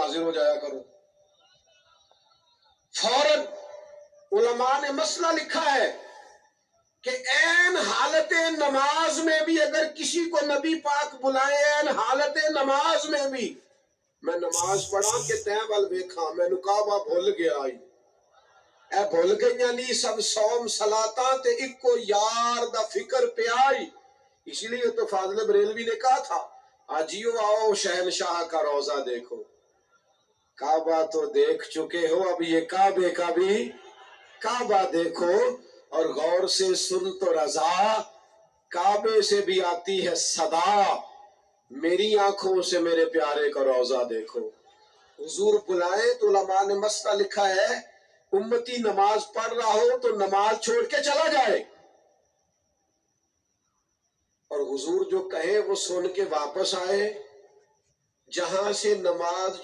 حاضر ہو جایا کرو۔ فوراً علماء نے مسئلہ لکھا ہے کہ عین حالت نماز میں بھی اگر کسی کو نبی پاک بلائے، عین حالت نماز میں بھی، میں نماز پڑھا کہ تین وال ویکھاں میں نکابہ بھول گیا آئی، اے بھول گئیاں نہیں سب سوم صلاتاں تے اکو یار دا فکر پہ آئی۔ اسی لیے تو فاضل بریلوی نے کہا تھا آجیو آؤ شہنشاہ کا روضہ دیکھو، کعبہ تو دیکھ چکے ہو اب یہ کعبے کا بھی کعبہ دیکھو، اور غور سے سن تو رضا کعبے سے بھی آتی ہے صدا، میری آنکھوں سے میرے پیارے کا روضہ دیکھو۔ حضور بلائے تو علماء نے مسئلہ لکھا ہے امتی نماز پڑھ رہا ہو تو نماز چھوڑ کے چلا جائے، اور حضور جو کہے وہ سن کے واپس آئے، جہاں سے نماز